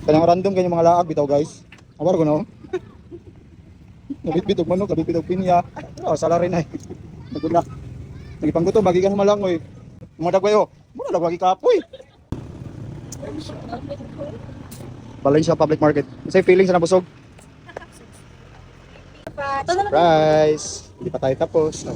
Kanang random kanyang mga laag bitaw guys. Awar ko no. Nabitbit og manok, nabitbit og pinya. Oh, sala rin ay. Nagula. Nagipanggutom bagi ka malangoy. Mga dagwayo. Mura lang bagi kapoy. Valencia Public Market. Say feeling sa nabusog. Surprise! Hindi pa tayo tapos.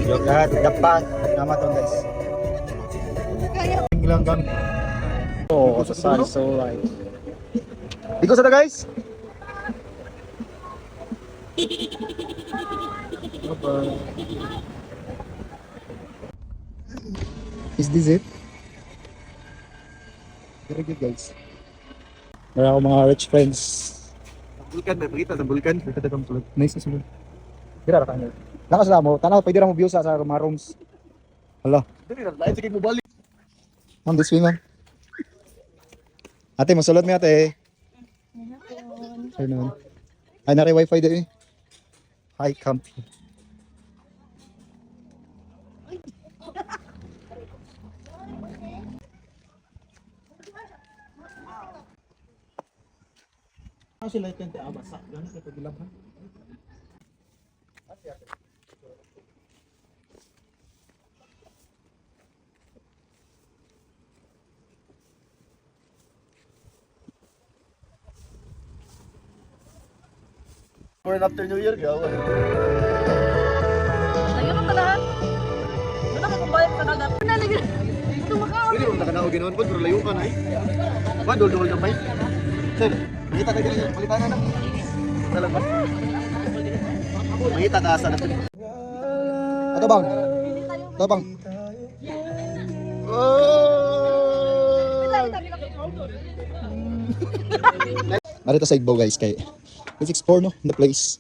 Yung lahat, dapat. Nama to guys. Langgang. Oh, sa sun so right. Dito sa guys. Is this it? Very good guys. Meron ako mga rich friends. Bulkan, may pakita sa bulkan. Nice na sila. Gira ka niyo. Lakas na mo, tanaw pwede ra mo view sa mga rooms. Hala. Dili na, lain sige mo balik. Ang this way man. Ate, masulod mi ate. Ayun. Ay nari wifi dito eh. Hi camp. Sila ito yung abasa. Gano'n ito gilabhan. For after New Year, gawin. Lagi mo talahan. Wala ka kung bayad ka na dapat. Ito makaon. Pwede mo nakanaw ginawan po, pero layo ka na eh. Ba, dol-dol na ba? Sir, makita ka dito, palitan na. Talang ba? Makita ka asa na. Ato bang? Ato bang? Narito sa Igbo guys kay let's explore no the place.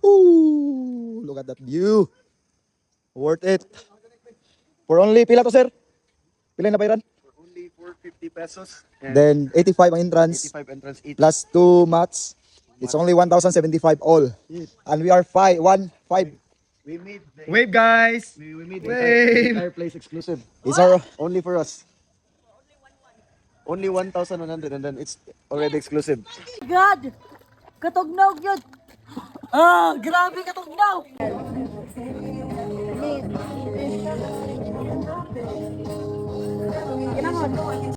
Ooh, look at that view. Worth it. For only pila to sir? Pila na bayaran? For only 450 pesos. Then 85 ang entrance 85 entrance each. plus 2 mats. It's only 1,075 all. And we are 5. We made the Wave guys. we made Wave. the entire place exclusive. It's our Only for us. Only 1,100 and then it's already exclusive. God! Katugnaw yun! Ah, grabe katugnaw!